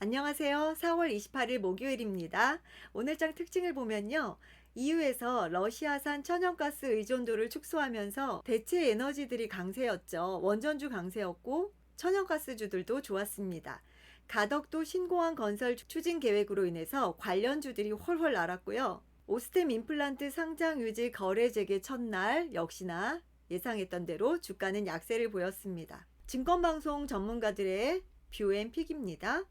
안녕하세요. 4월 28일 목요일입니다. 오늘장 특징을 보면요. EU에서 러시아산 천연가스 의존도를 축소하면서 대체 에너지들이 강세였죠. 원전주 강세였고 천연가스주들도 좋았습니다. 가덕도 신공항 건설 추진 계획으로 인해서 관련주들이 훨훨 날았고요. 오스템 임플란트 상장 유지 거래 재개 첫날 역시나 예상했던 대로 주가는 약세를 보였습니다. 증권방송 전문가들의 뷰앤픽입니다.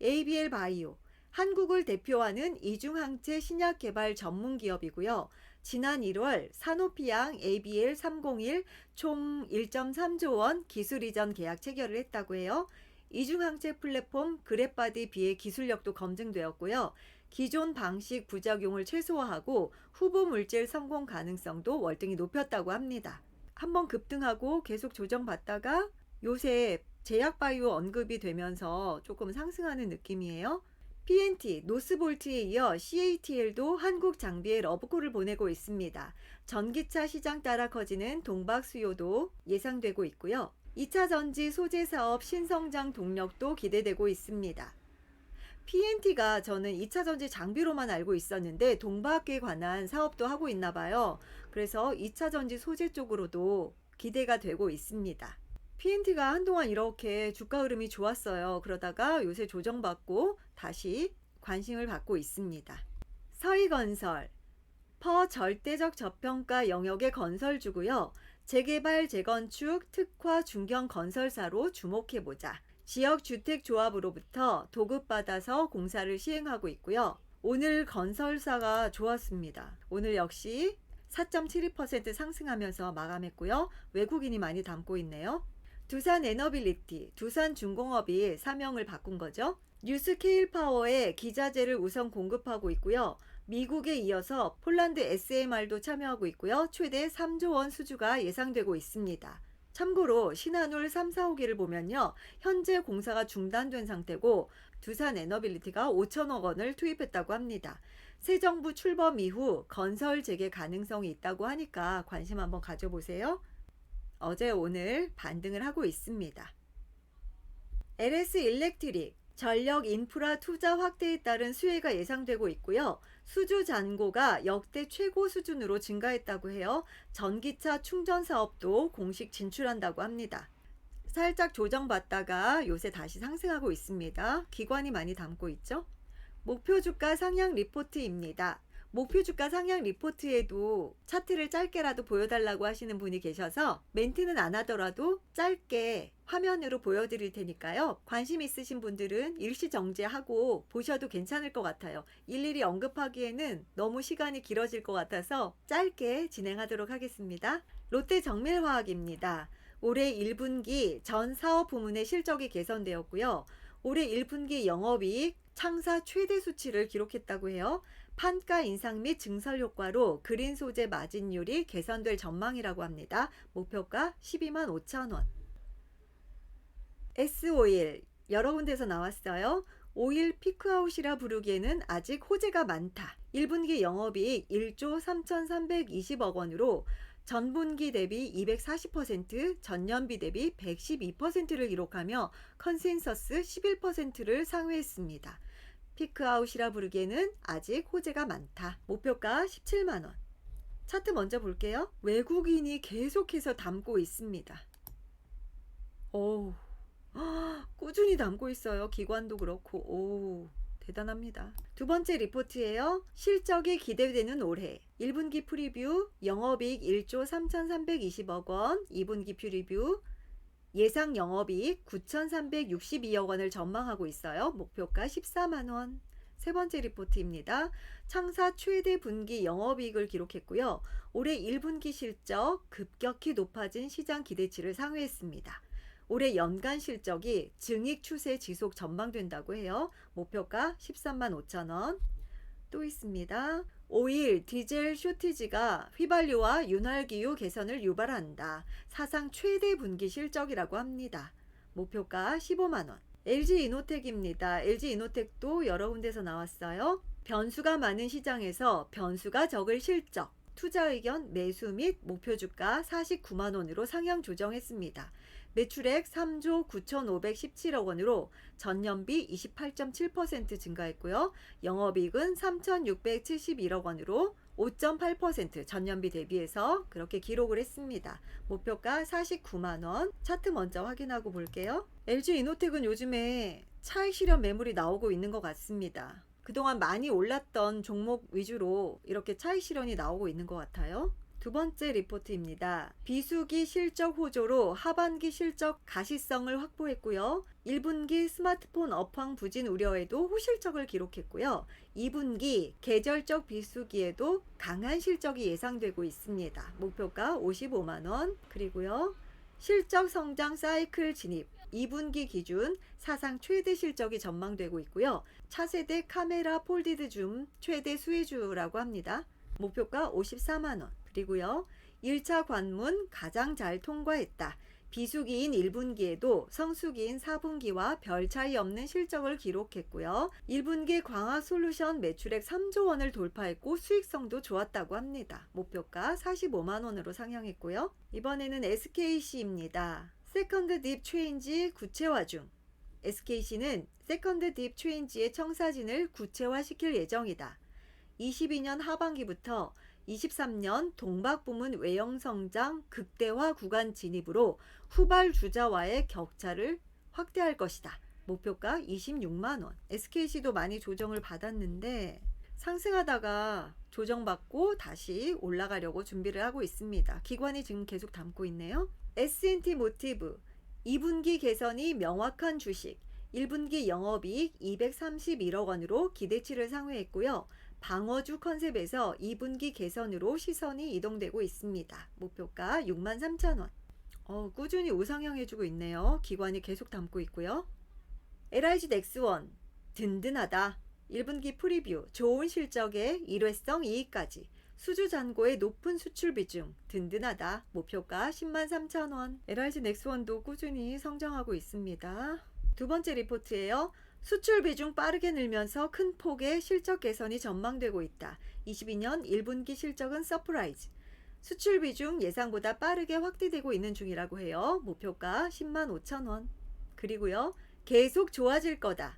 ABL 바이오, 한국을 대표하는 이중항체 신약 개발 전문 기업이고요. 지난 1월 사노피랑 ABL 301 총 1.3조 원 기술 이전 계약 체결을 했다고 해요. 이중항체 플랫폼 그래파디 B의 기술력도 검증되었고요. 기존 방식 부작용을 최소화하고 후보 물질 성공 가능성도 월등히 높였다고 합니다. 한번 급등하고 계속 조정받다가 요새 제약바이오 언급이 되면서 조금 상승하는 느낌이에요. PNT, 노스볼트에 이어 CATL도 한국 장비에 러브콜을 보내고 있습니다. 전기차 시장 따라 커지는 동박 수요도 예상되고 있고요. 2차 전지 소재 사업 신성장 동력도 기대되고 있습니다. PNT가 저는 2차 전지 장비로만 알고 있었는데 동박에 관한 사업도 하고 있나 봐요. 그래서 2차 전지 소재 쪽으로도 기대가 되고 있습니다. PNT가 한동안 이렇게 주가 흐름이 좋았어요. 그러다가 요새 조정받고 다시 관심을 받고 있습니다. 서희건설, 절대적 저평가 영역의 건설주고요. 재개발, 재건축, 특화, 중견 건설사로 주목해보자. 지역주택조합으로부터 도급받아서 공사를 시행하고 있고요. 오늘 건설사가 좋았습니다. 오늘 역시 4.72% 상승하면서 마감했고요. 외국인이 많이 담고 있네요. 두산 에너빌리티, 두산중공업이 사명을 바꾼 거죠. 뉴스케일 파워에 기자재를 우선 공급하고 있고요. 미국에 이어서 폴란드 SMR도 참여하고 있고요. 최대 3조 원 수주가 예상되고 있습니다. 참고로 신한울 3, 4호기를 보면요. 현재 공사가 중단된 상태고 두산 에너빌리티가 5천억 원을 투입했다고 합니다. 새 정부 출범 이후 건설 재개 가능성이 있다고 하니까 관심 한번 가져보세요. 어제 오늘 반등을 하고 있습니다. LS 일렉트릭, 전력 인프라 투자 확대에 따른 수혜가 예상되고 있고요. 수주 잔고가 역대 최고 수준으로 증가했다고 해요. 전기차 충전 사업도 공식 진출한다고 합니다. 살짝 조정받다가 요새 다시 상승하고 있습니다. 기관이 많이 담고 있죠. 목표 주가 상향 리포트입니다. 목표 주가 상향 리포트에도 차트를 짧게라도 보여달라고 하시는 분이 계셔서 멘트는 안 하더라도 짧게 화면으로 보여드릴 테니까요. 관심 있으신 분들은 일시정지하고 보셔도 괜찮을 것 같아요. 일일이 언급하기에는 너무 시간이 길어질 것 같아서 짧게 진행하도록 하겠습니다. 롯데정밀화학입니다. 올해 1분기 전 사업 부문의 실적이 개선되었고요. 올해 1분기 영업이익 창사 최대 수치를 기록했다고 해요. 판가 인상 및 증설 효과로 그린 소재 마진율이 개선될 전망이라고 합니다. 목표가 12만 5천 원. S오일 여러 군데서 나왔어요. 오일 피크아웃이라 부르기에는 아직 호재가 많다. 1분기 영업이익 1조 3,320억 원으로 전분기 대비 240%, 전년비 대비 112%를 기록하며 컨센서스 11%를 상회했습니다. 피크아웃이라 부르기에는 아직 호재가 많다. 목표가 17만 원. 차트 먼저 볼게요. 외국인이 계속해서 담고 있습니다. 오, 꾸준히 담고 있어요. 기관도 그렇고. 오, 대단합니다. 두 번째 리포트예요. 실적이 기대되는 올해. 1분기 프리뷰 영업이익 1조 3,320억 원, 2분기 프리뷰 예상 영업이익 9,362억 원을 전망하고 있어요. 목표가 14만 원. 세 번째 리포트입니다. 창사 최대 분기 영업이익을 기록했고요. 올해 1분기 실적 급격히 높아진 시장 기대치를 상회했습니다. 올해 연간 실적이 증익 추세 지속 전망된다고 해요. 목표가 13만 5천 원. 또 있습니다. 오일, 디젤 쇼티지가 휘발유와 윤활기유 개선을 유발한다. 사상 최대 분기 실적이라고 합니다. 목표가 15만 원. LG이노텍입니다. LG이노텍도 여러 군데서 나왔어요. 변수가 많은 시장에서 변수가 적을 실적. 투자 의견 매수 및 목표 주가 49만 원으로 상향 조정했습니다. 매출액 3조 9,517억 원으로 전년비 28.7% 증가했고요. 영업이익은 3,671억 원으로 5.8% 전년비 대비해서 그렇게 기록을 했습니다. 목표가 49만 원. 차트 먼저 확인하고 볼게요. LG이노텍은 요즘에 차익 실현 매물이 나오고 있는 것 같습니다. 그동안 많이 올랐던 종목 위주로 이렇게 차익 실현이 나오고 있는 것 같아요. 두 번째 리포트입니다. 비수기 실적 호조로 하반기 실적 가시성을 확보했고요. 1분기 스마트폰 업황 부진 우려에도 호실적을 기록했고요. 2분기 계절적 비수기에도 강한 실적이 예상되고 있습니다. 목표가 55만 원. 그리고요. 실적 성장 사이클 진입 2분기 기준 사상 최대 실적이 전망되고 있고요. 차세대 카메라 폴디드 줌 최대 수혜주라고 합니다. 목표가 54만 원. 그리고요. 1차 관문 가장 잘 통과했다. 비수기인 1분기에도 성수기인 4분기와 별 차이 없는 실적을 기록했고요. 1분기 광학 솔루션 매출액 3조 원을 돌파했고 수익성도 좋았다고 합니다. 목표가 45만 원으로 상향했고요. 이번에는 SKC입니다. 세컨드 딥 체인지 구체화 중. SKC는 세컨드 딥 체인지의 청사진을 구체화시킬 예정이다. 22년 하반기부터 23년 동박부문 외형 성장 극대화 구간 진입으로 후발 주자와의 격차를 확대할 것이다. 목표가 26만 원. SKC도 많이 조정을 받았는데 상승하다가 조정받고 다시 올라가려고 준비를 하고 있습니다. 기관이 지금 계속 담고 있네요. S&T 모티브 2분기 개선이 명확한 주식 1분기 영업이익 231억 원으로 기대치를 상회했고요. 방어주 컨셉에서 2분기 개선으로 시선이 이동되고 있습니다. 목표가 63,000원. 꾸준히 우상향 해주고 있네요. 기관이 계속 담고 있고요. LIG 넥스원 든든하다. 1분기 프리뷰 좋은 실적에 일회성 이익까지 수주 잔고의 높은 수출 비중 든든하다. 목표가 103,000원. LIG 넥스원도 꾸준히 성장하고 있습니다. 두 번째 리포트예요. 수출 비중 빠르게 늘면서 큰 폭의 실적 개선이 전망되고 있다. 22년 1분기 실적은 서프라이즈. 수출 비중 예상보다 빠르게 확대되고 있는 중이라고 해요. 목표가 10만 5천 원. 그리고요. 계속 좋아질 거다.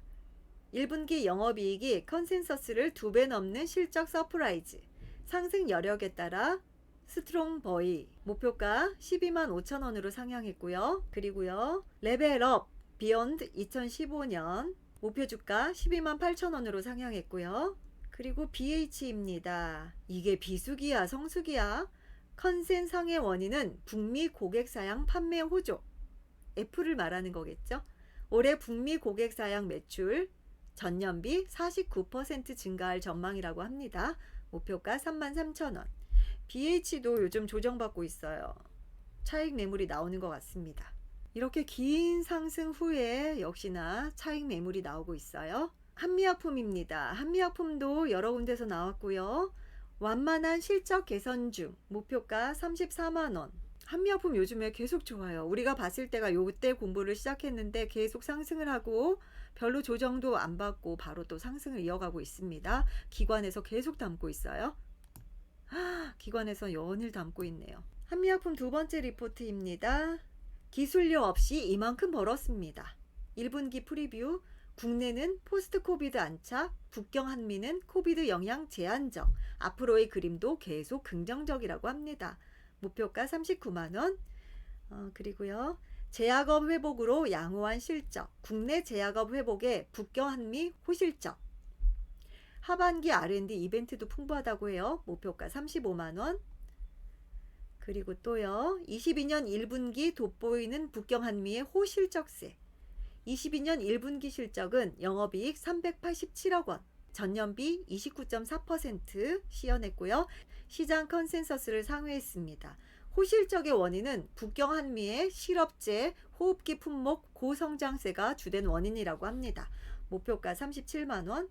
1분기 영업이익이 컨센서스를 2배 넘는 실적 서프라이즈. 상승 여력에 따라 스트롱 버이. 목표가 12만 5천 원으로 상향했고요. 그리고요. 레벨업 비욘드 2015년 목표 주가 12만 8천 원으로 상향했고요. 그리고 BH입니다. 이게 비수기야 성수기야? 컨센 상의 원인은 북미 고객 사양 판매 호조. 애플을 말하는 거겠죠? 올해 북미 고객 사양 매출 전년비 49% 증가할 전망이라고 합니다. 목표가 3만 3천 원. BH도 요즘 조정받고 있어요. 차익 매물이 나오는 것 같습니다. 이렇게 긴 상승 후에 역시나 차익 매물이 나오고 있어요. 한미약품입니다. 한미약품도 여러 군데서 나왔고요. 완만한 실적 개선 중. 목표가 34만 원. 한미약품 요즘에 계속 좋아요. 우리가 봤을 때가 요때 공부를 시작했는데 계속 상승을 하고 별로 조정도 안 받고 바로 또 상승을 이어가고 있습니다. 기관에서 계속 담고 있어요. 기관에서 연일 담고 있네요. 한미약품 두 번째 리포트입니다. 기술료 없이 이만큼 벌었습니다. 1분기 프리뷰 국내는 포스트 코비드 안착, 북경 한미는 코비드 영향 제한적, 앞으로의 그림도 계속 긍정적이라고 합니다. 목표가 39만 원. 그리고요. 제약업 회복으로 양호한 실적, 국내 제약업 회복에 북경 한미 호실적. 하반기 R&D 이벤트도 풍부하다고 해요. 목표가 35만 원. 그리고 또요. 22년 1분기 돋보이는 북경 한미의 호실적세. 22년 1분기 실적은 영업이익 387억 원. 전년비 29.4% 시현했고요. 시장 컨센서스를 상회했습니다. 호실적의 원인은 북경 한미의 실업재, 호흡기 품목 고성장세가 주된 원인이라고 합니다. 목표가 37만 원.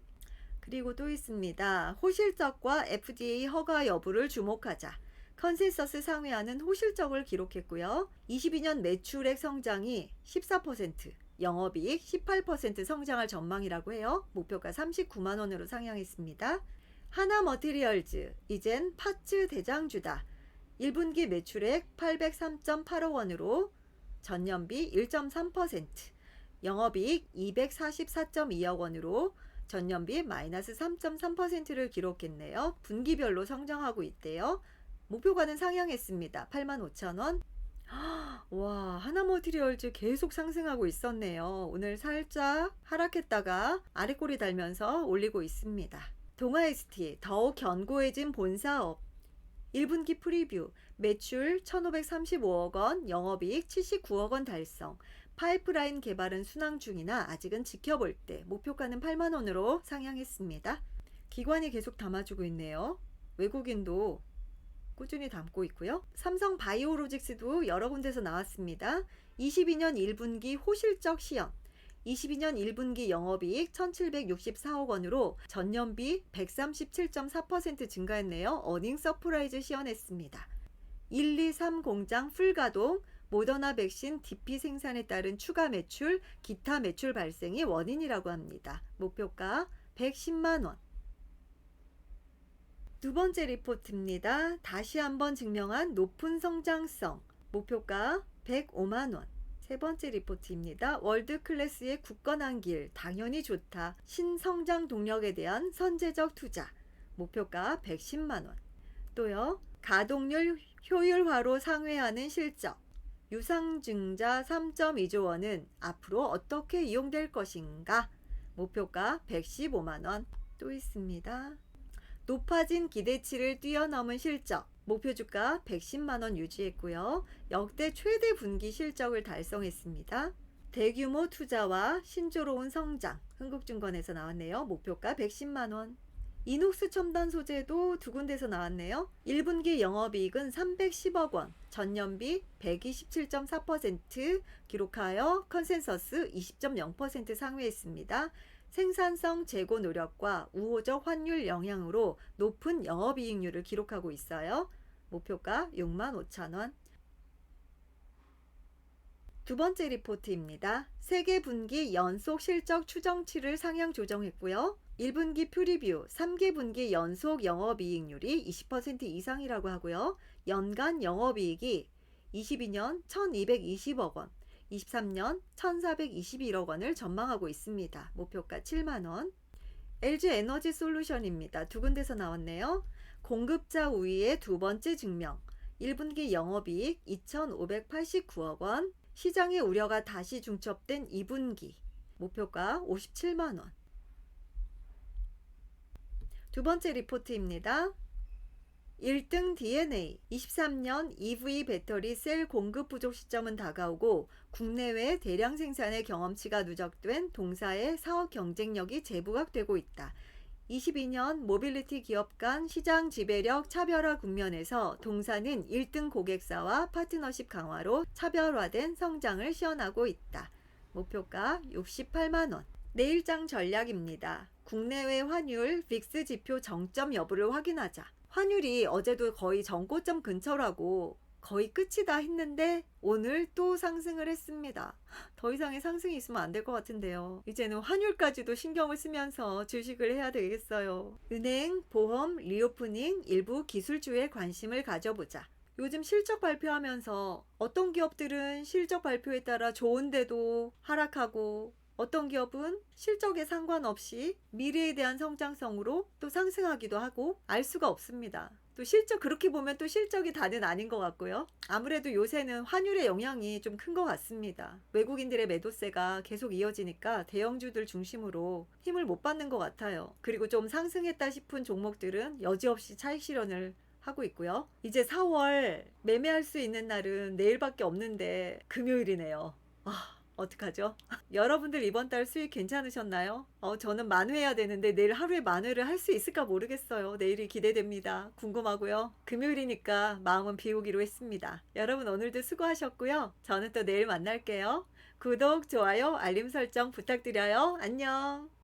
그리고 또 있습니다. 호실적과 FDA 허가 여부를 주목하자. 컨센서스 상회하는 호실적을 기록했고요. 22년 매출액 성장이 14%, 영업이익 18% 성장할 전망이라고 해요. 목표가 39만 원으로 상향했습니다. 하나머티리얼즈, 이젠 파츠 대장주다. 1분기 매출액 803.8억 원으로 전년비 1.3%, 영업이익 244.2억 원으로 전년비 마이너스 3.3%를 기록했네요. 분기별로 성장하고 있대요. 목표가는 상향했습니다. 85,000원. 와, 하나머티리얼즈 계속 상승하고 있었네요. 오늘 살짝 하락했다가 아래꼬리 달면서 올리고 있습니다. 동아ST 더욱 견고해진 본사업. 1분기 프리뷰 매출 1,535억 원, 영업이익 79억 원 달성. 파이프라인 개발은 순항 중이나 아직은 지켜볼 때 목표가는 8만 원으로 상향했습니다. 기관이 계속 담아주고 있네요. 외국인도 꾸준히 담고 있고요. 삼성 바이오로직스도 여러 군데서 나왔습니다. 22년 1분기 호실적 시연, 22년 1분기 영업이익 1,764억 원으로 전년비 137.4% 증가했네요. 어닝 서프라이즈 시연했습니다. 1, 2, 3 공장 풀가동, 모더나 백신 DP 생산에 따른 추가 매출, 기타 매출 발생이 원인이라고 합니다. 목표가 110만 원. 두 번째 리포트입니다. 다시 한번 증명한 높은 성장성, 목표가 105만 원. 세 번째 리포트입니다. 월드 클래스의 굳건한 길, 당연히 좋다. 신성장 동력에 대한 선제적 투자, 목표가 110만 원. 또요, 가동률 효율화로 상회하는 실적, 유상증자 3.2조 원은 앞으로 어떻게 이용될 것인가? 목표가 115만 원. 또 있습니다. 높아진 기대치를 뛰어넘은 실적, 목표 주가 110만 원 유지했고요. 역대 최대 분기 실적을 달성했습니다. 대규모 투자와 신조로운 성장, 흥국증권에서 나왔네요. 목표가 110만 원. 이녹스 첨단 소재도 두 군데서 나왔네요. 1분기 영업이익은 310억 원, 전년비 127.4% 기록하여 컨센서스 20.0% 상회했습니다. 생산성 재고 노력과 우호적 환율 영향으로 높은 영업이익률을 기록하고 있어요. 목표가 6만 5천 원. 두 번째 리포트입니다. 세계 분기 연속 실적 추정치를 상향 조정했고요. 1분기 프리뷰 3개 분기 연속 영업이익률이 20% 이상이라고 하고요. 연간 영업이익이 22년 1,220억 원, 23년 1,421억 원을 전망하고 있습니다. 목표가 7만 원. LG 에너지 솔루션입니다. 두 군데서 나왔네요. 공급자 우위의 두 번째 증명. 1분기 영업이익 2,589억 원. 시장의 우려가 다시 중첩된 2분기. 목표가 57만 원. 두 번째 리포트입니다. 1등 DNA 23년 EV 배터리 셀 공급 부족 시점은 다가오고 국내외 대량 생산의 경험치가 누적된 동사의 사업 경쟁력이 재부각되고 있다. 22년 모빌리티 기업 간 시장 지배력 차별화 국면에서 동사는 1등 고객사와 파트너십 강화로 차별화된 성장을 시현하고 있다. 목표가 68만 원. 내일장 전략입니다. 국내외 환율 빅스 지표 정점 여부를 확인하자. 환율이 어제도 거의 전고점 근처라고 거의 끝이다 했는데 오늘 또 상승을 했습니다. 더 이상의 상승이 있으면 안 될 것 같은데요. 이제는 환율까지도 신경을 쓰면서 주식을 해야 되겠어요. 은행, 보험, 리오프닝, 일부 기술주에 관심을 가져보자. 요즘 실적 발표하면서 어떤 기업들은 실적 발표에 따라 좋은데도 하락하고 어떤 기업은 실적에 상관없이 미래에 대한 성장성으로 또 상승하기도 하고 알 수가 없습니다. 또 실적 그렇게 보면 또 실적이 다는 아닌 것 같고요. 아무래도 요새는 환율의 영향이 좀 큰 것 같습니다. 외국인들의 매도세가 계속 이어지니까 대형주들 중심으로 힘을 못 받는 것 같아요. 그리고 좀 상승했다 싶은 종목들은 여지없이 차익 실현을 하고 있고요. 이제 4월 매매할 수 있는 날은 내일밖에 없는데 금요일이네요. 어떡하죠? 여러분들 이번 달 수익 괜찮으셨나요? 저는 만회해야 되는데 내일 하루에 만회를 할 수 있을까 모르겠어요. 내일이 기대됩니다. 궁금하고요. 금요일이니까 마음은 비우기로 했습니다. 여러분 오늘도 수고하셨고요. 저는 또 내일 만날게요. 구독, 좋아요, 알림 설정 부탁드려요. 안녕.